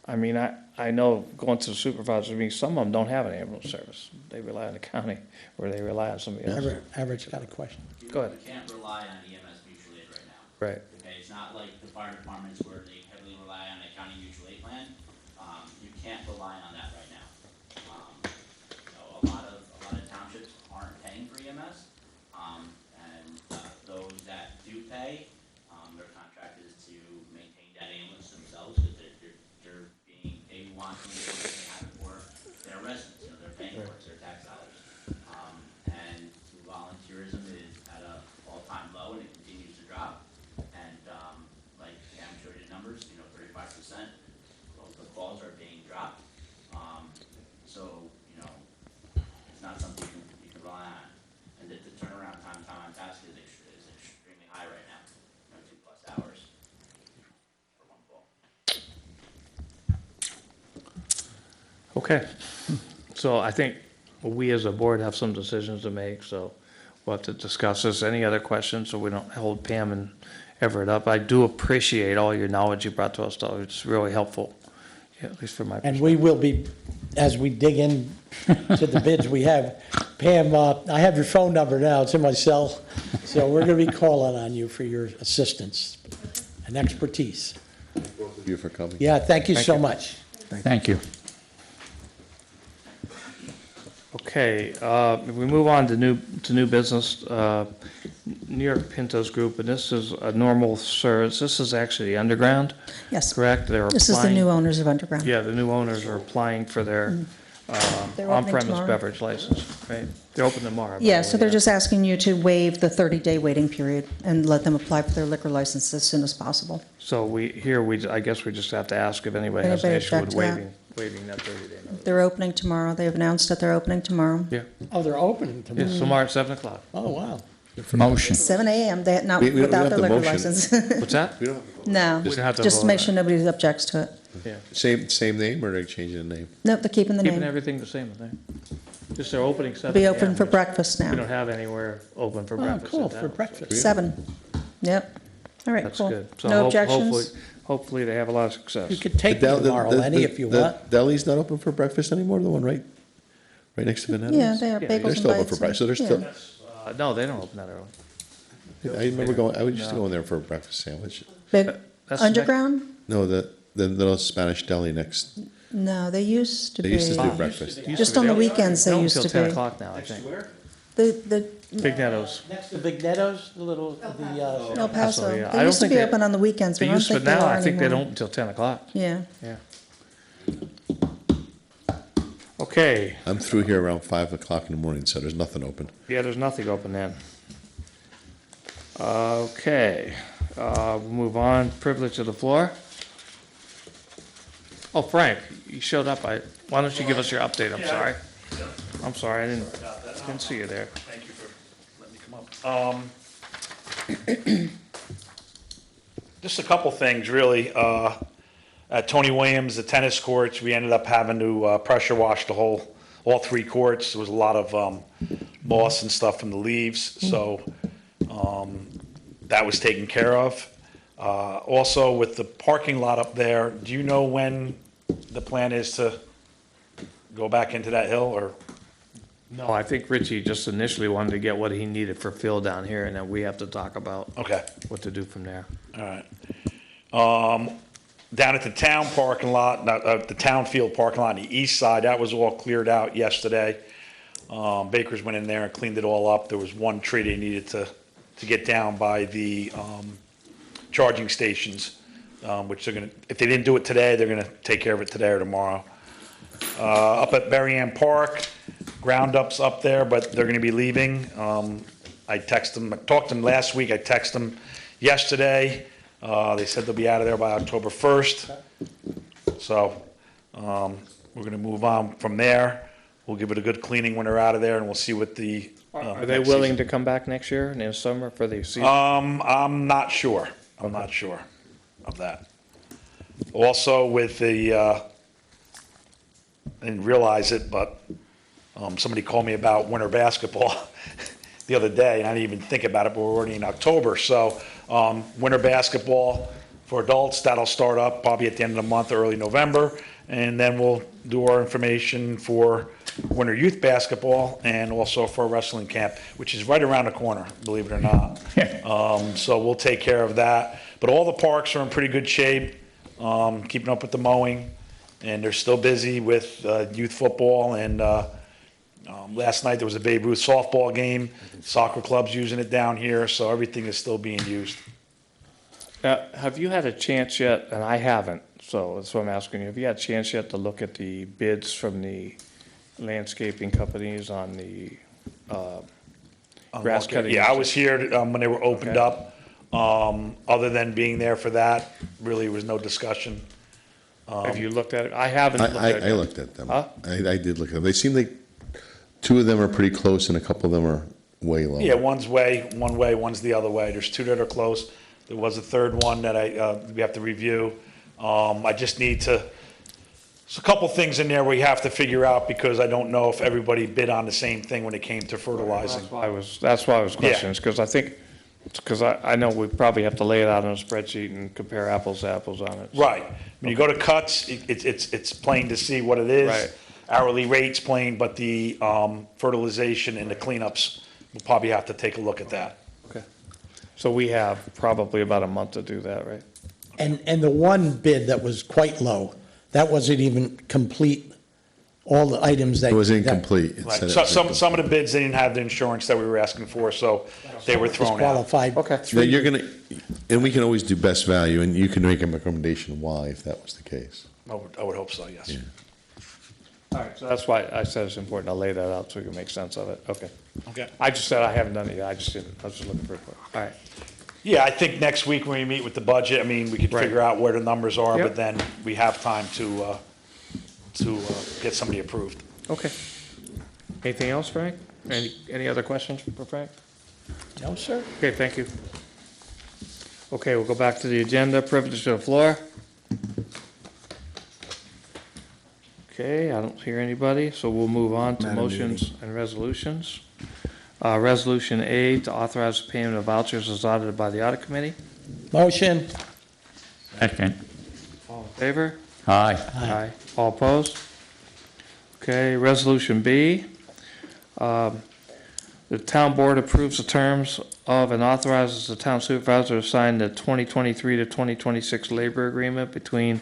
I mean, I know going to the supervisor, some of them don't have an ambulance service. They rely on the county, or they rely on somebody else. Average got a question. Go ahead. You can't rely on EMS mutual aid right now. Right. Okay, it's not like the fire departments where they heavily rely on a county mutual aid plan. You can't rely on that right now. A lot of townships aren't paying for EMS, and those that do pay, their contract is to maintain that ambulance themselves, because they want to make sure they have it for their residents, they're paying for it, it's their tax dollars. And volunteerism is at an all-time low, and it continues to drop. And, like Pam showed you numbers, 35% of the calls are being dropped. So, it's not something you can rely on. And the turnaround time on task is extremely high right now, 2+ hours for one call. Okay. So I think we as a board have some decisions to make, so we'll have to discuss this. Any other questions, so we don't hold Pam and Everett up? I do appreciate all your knowledge you brought to us, though. It's really helpful, at least from my And perspective. we will be, as we dig in to the bids we have, Pam, I have your phone number now, it's in my cell, so we're gonna be calling on you for your assistance and expertise. Thank you for coming. Yeah, thank you Thank so you. much. Thank you. Okay, if we move on to new business, New York Pintos Group, and this is a normal service. This is actually underground, Yes, correct? They're this is the applying- new owners of Underground. Yeah, the new owners are applying for their They're opening on-premise tomorrow. beverage license, right? They're open tomorrow. by the Yeah, way, so they're just asking you to waive the 30-day waiting period and let them apply for their liquor license as soon as possible. So I guess we just have to ask if anybody has an Anybody issue with object to that? waiving that 30-day notice. They're opening tomorrow. They've announced that they're opening tomorrow. Yeah, Oh, they're opening yeah, tomorrow? tomorrow at 7 o'clock. Oh, wow. Motion. 7 a.m., they, not We don't without have their the liquor motion. license. What's that? We don't have a vote. No, We don't have to just to vote make on sure nobody objects to it. Yeah, Same name, or are they changing the name? Nope, they're keeping the keeping name. everything the same, I think. Just they're opening 7 Be open p.m. for breakfast We don't now. have anywhere open for Oh, breakfast. cool, in for town, so breakfast. 7. Yep. All right, That's cool. good. So No hopefully, objections? hopefully they have a lot of success. You could take me tomorrow, Lenny, if you want. Deli's not open for breakfast anymore, the one right next to Vanessa's? Yeah, they are Yeah, bagels They're and still open bites. for breakfast, so they're and- still, yeah. No, they don't open that early. I remember going, I used to go in there for a breakfast sandwich. Big, That's next- underground? No, the little Spanish deli next, No, they used to they be. used to do breakfast. Used to Just be- on the they don't- weekends, they don't used till to 10 be. o'clock now, I think. The Big Netto's. Next to Big Netto's, the little, El Paso. yeah. I They don't used to think be they- open on the weekends, They but I don't used to, think but they now are I think they don't anymore. until 10 o'clock. Yeah. Yeah. Okay, I'm through here around 5 o'clock in the morning, so there's nothing open. yeah, there's nothing open then. Okay, we'll move on. Privilege of the floor. Oh, Frank, you showed up. Why don't you give us your update? I'm sorry. I'm sorry, I didn't see you there. Thank you for letting me come up. Just a couple things, really. At Tony Williams, the tennis courts, we ended up having to pressure wash all 3 courts. There was a lot of moss and stuff from the leaves, so that was taken care of. Also, with the parking lot up there, do you know when the plan is to go back into that hill, or? No, I think Richie just initially wanted to get what he needed for fill down here, and then we have to talk about Okay. what to do from there. All right. Down at the town parking lot, the town field parking lot on the east side, that was all cleared out yesterday. Bakers went in there and cleaned it all up. There was one tree they needed to get down by the charging stations, which they're gonna, if they didn't do it today, they're gonna take care of it today or tomorrow. Up at Berry Ann Park, ground up's up there, but they're gonna be leaving. I texted them, I talked to them last week, I texted them yesterday. They said they'll be out of there by October 1st. So, we're gonna move on from there. We'll give it a good cleaning when they're out of there, and we'll see what the. Are they willing to come back next year in the summer for the season? I'm not sure. I'm not sure of that. Also with the, I didn't realize it, but, somebody called me about winter basketball the other day, and I didn't even think about it, but we're already in October. So, winter basketball for adults, that'll start up probably at the end of the month, early November. And then we'll do our information for winter youth basketball and also for a wrestling camp, which is right around the corner, believe it or not. So we'll take care of that. But all the parks are in pretty good shape, keeping up with the mowing, and they're still busy with youth football. And last night there was a Babe Ruth softball game. Soccer club's using it down here, so everything is still being used. Now, have you had a chance yet, and I haven't, so that's what I'm asking you, have you had a chance yet to look at the bids from the landscaping companies on the grass cutting? Yeah, I was here when they were opened up. Other than being there for that, really was no discussion. Have you looked at it? I haven't looked at it. I looked at them. Huh? I did look at them. They seem like 2 of them are pretty close and a couple of them are way low. Yeah, one's one way, one's the other way. There's 2 that are close. There was a third one that we have to review. I just need to, there's a couple things in there we have to figure out because I don't know if everybody bid on the same thing when it came to fertilizing. That's why I was questioning, because I think, because I know we probably have to lay it out on a spreadsheet and compare apples to apples on it. Right. When you go to cuts, it's plain to see what it is. Right. Hourly rate's plain, but the fertilization and the cleanups, we'll probably have to take a look at that. Okay. So we have probably about a month to do that, right? And the one bid that was quite low, that wasn't even complete, all the items that. It was that- incomplete. It Right. said it So, was some incomplete. of the bids, they didn't have the insurance that we were asking for, so they were thrown out. Disqualified. Okay. Now, you're gonna, and we can always do best value, and you can make a recommendation why, if that was the case. I would hope so, yes. Yeah. All right, so that's why I said it's important to lay that out so we can make sense of it. Okay. Okay. I just said I haven't done it yet. I just didn't. I was just looking for it. All right. Yeah, I think next week when we meet with the budget, I mean, we could Right. figure out where the numbers are, Yep. but then we have time to get somebody approved. Okay. Anything else, Frank? Any other questions for Frank? No, sir. Okay, thank you. Okay, we'll go back to the agenda, privilege to the floor. Okay, I don't hear anybody, so we'll move on to Madam motions and resolutions. Resolution A, to authorize the payment of vouchers as audited by the audit committee. Motion. Second. All in favor? Aye. Aye. All opposed? Okay, Resolution B. The town board approves the terms of and authorizes the town supervisor to sign the 2023 to 2026 labor agreement between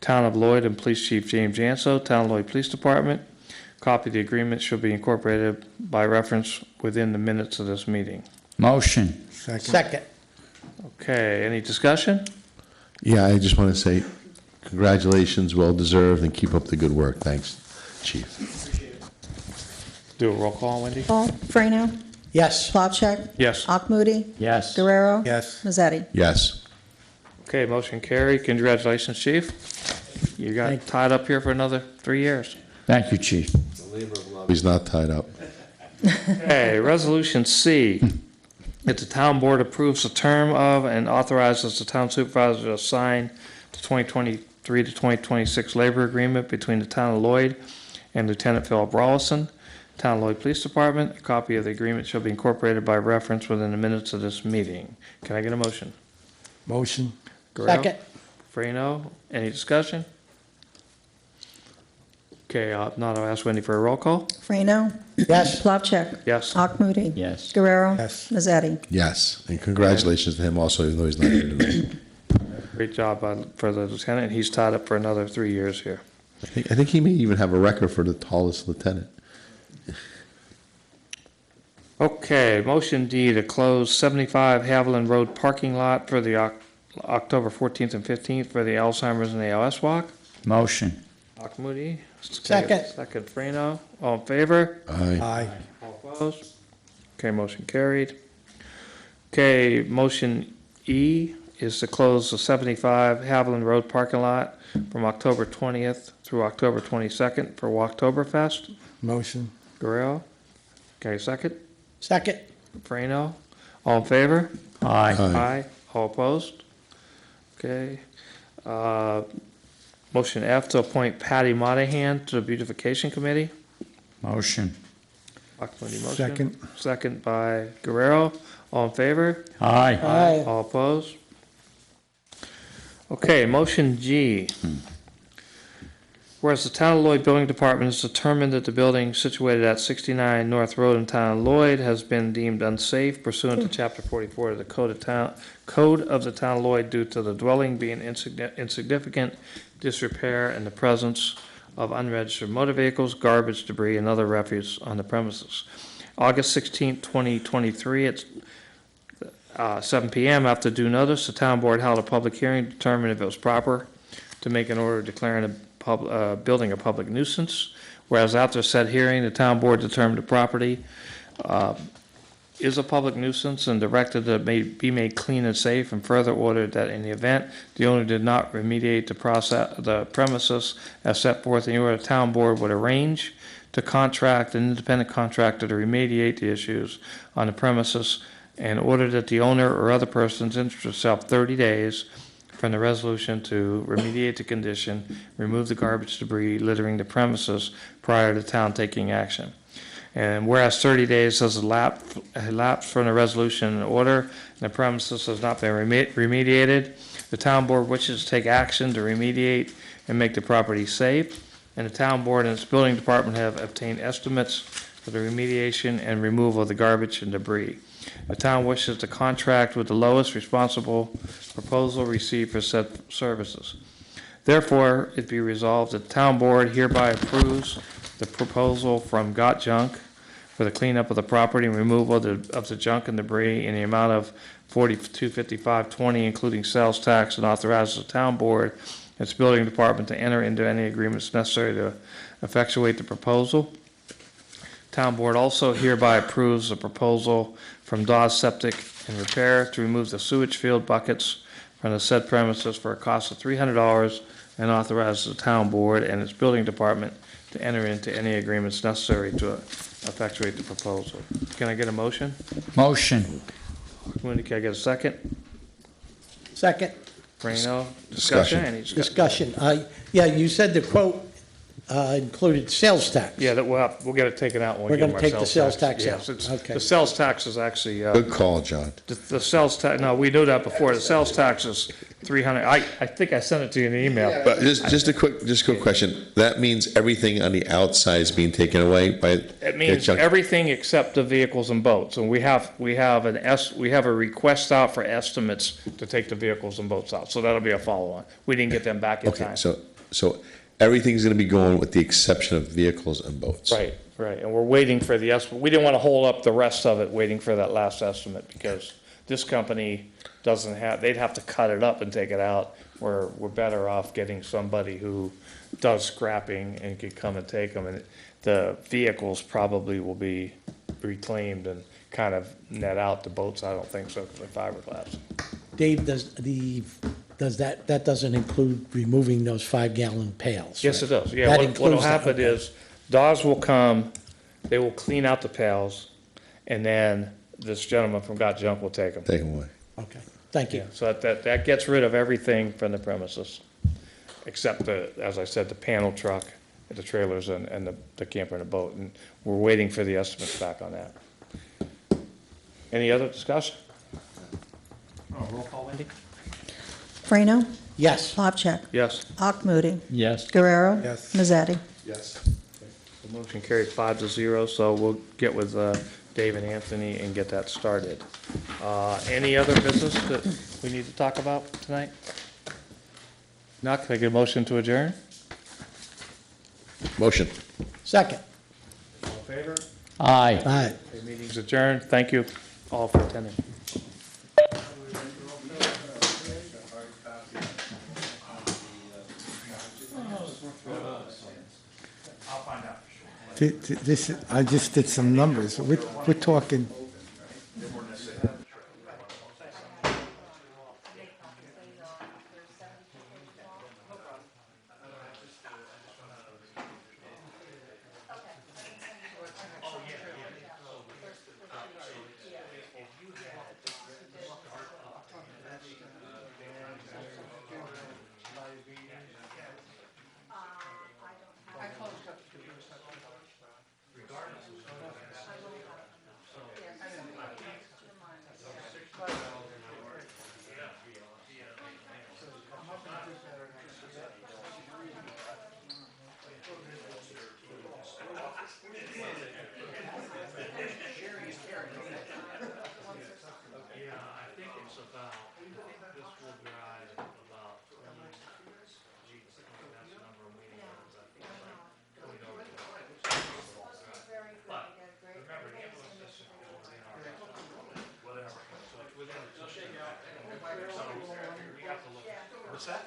Town of Lloyd and Police Chief James Janso, Town of Lloyd Police Department. Copy of the agreement shall be incorporated by reference within the minutes of this meeting. Motion. Second. Okay, any discussion? Yeah, I just want to say congratulations, well-deserved, and keep up the good work. Thanks, Chief. Do a roll call, Wendy? Paul, Frano, Yes. Plavcheck, Yes. Akmoody, Yes. Guerrero. Yes. Mazzetti. Yes. Okay, motion carried. Congratulations, Chief. You got Thank you. tied up here for another 3 years. Thank you, Chief. He's not tied up. Okay, Resolution C, that the town board approves the term of and authorizes the town supervisor to sign the 2023 to 2026 labor agreement between the town of Lloyd and Lieutenant Philip Rawlison, Town of Lloyd Police Department. A copy of the agreement shall be incorporated by reference within the minutes of this meeting. Can I get a motion? Motion. Guerrero? Second. Frano, any discussion? Okay, if not, I'll ask Wendy for a roll call. Frano, Yes. Plavcheck, Yes. Akmoody, Yes. Guerrero, Yes. Mazzetti. Yes, and congratulations to him also, even though he's not here tonight. Great job for the lieutenant. He's tied up for another 3 years here. I think he may even have a record for the tallest lieutenant. Okay, motion D to close 75 Haviland Road parking lot for the October 14th and 15th for the Alzheimer's and ALS walk. Motion. Akmoody. Second. Second, Frano. All in favor? Aye. Aye. All opposed? Okay, motion carried. Okay, motion E is to close the 75 Haviland Road parking lot from October 20th through October 22nd for Walktoberfest. Motion. Guerrero. Okay, second. Second. Frano. All in favor? Aye. Aye. All opposed? Okay. Motion F to appoint Patty Monahan to the Beautification Committee. Motion. Akmoody motion. Second. Second by Guerrero. All in favor? Aye. Aye. All opposed? Okay, motion G. Whereas the Town of Lloyd Building Department has determined that the building situated at 69 North Road in Town of Lloyd has been deemed unsafe pursuant to Chapter 44 of the Code of the Town of Lloyd due to the dwelling being insignificant disrepair and the presence of unregistered motor vehicles, garbage, debris, and other refuse on the premises. August 16, 2023, at 7 p.m. after due notice, the town board held a public hearing to determine if it was proper to make an order declaring a building a public nuisance. Whereas after said hearing, the town board determined the property is a public nuisance and directed that it may be made clean and safe, and further ordered that in the event the owner did not remediate the premises as set forth in the order, the town board would arrange to contract an independent contractor to remediate the issues on the premises, and order that the owner or other persons interested shall have 30 days from the resolution to remediate the condition, remove the garbage debris littering the premises prior to the town taking action. And whereas 30 days has elapsed from the resolution and order, and the premises has not been remediated, the town board wishes to take action to remediate and make the property safe, and the town board and its building department have obtained estimates for the remediation and removal of the garbage and debris. The town wishes to contract with the lowest responsible proposal received for said services. Therefore, it be resolved that the town board hereby approves the proposal from Got Junk for the cleanup of the property and removal of the junk and debris in the amount of $4255.20, including sales tax, and authorizes the town board and its building department to enter into any agreements necessary to effectuate the proposal. Town board also hereby approves the proposal from Dawes Septic and Repair to remove the sewage field buckets from the said premises for a cost of $300, and authorizes the town board and its building department to enter into any agreements necessary to effectuate the proposal. Can I get a motion? Motion. Wendy, can I get a second? Second. Frano, discussion? Any Discussion. Yeah, you said the quote included sales tax. Yeah, we'll get it taken out when we We're give gonna them our take the sales tax Yes, out. it's- Okay. the sales tax is actually, Good call, John. the sales tax, no, we knew that before. The sales tax is 300, I think I sent it to you in an email. But just a quick question. That means everything on the outside is being taken away by? It means junk- everything except the vehicles and boats. And we have a request out for estimates to take the vehicles and boats out. So that'll be a follow-on. We didn't get them back in Okay, time. so everything's gonna be going with the exception of vehicles and boats? Right. And we're waiting for the estimate. We didn't want to hold up the rest of it, waiting for that last estimate, because this company doesn't have, they'd have to cut it up and take it out. We're better off getting somebody who does scrapping and could come and take them. And the vehicles probably will be reclaimed and kind of net out. The boats, I don't think so, because they're fiberglass. Dave, that doesn't include removing those 5-gallon pails? Yes, it does. Yeah, That what'll includes that, happen okay. is Dawes will come, they will clean out the pails, and then this gentleman from Got Junk will take them. Take them away. Okay, thank you. Yeah, so that gets rid of everything from the premises, except the, as I said, the panel truck, the trailers, and the camper and the boat. And we're waiting for the estimates back on that. Any other discussion? Roll call, Wendy? Frano, Yes. Popcheck, Yes. Akmoody, Yes. Guerrero. Yes. Mazzetti. Yes. The motion carried 5-0, so we'll get with Dave and Anthony and get that started. Any other business that we need to talk about tonight? Not, can I get a motion to adjourn? Motion. Second. All in favor? Aye. All right. The meeting's adjourned. Thank you all for attending. This, I just did some numbers. We're talking, What's that?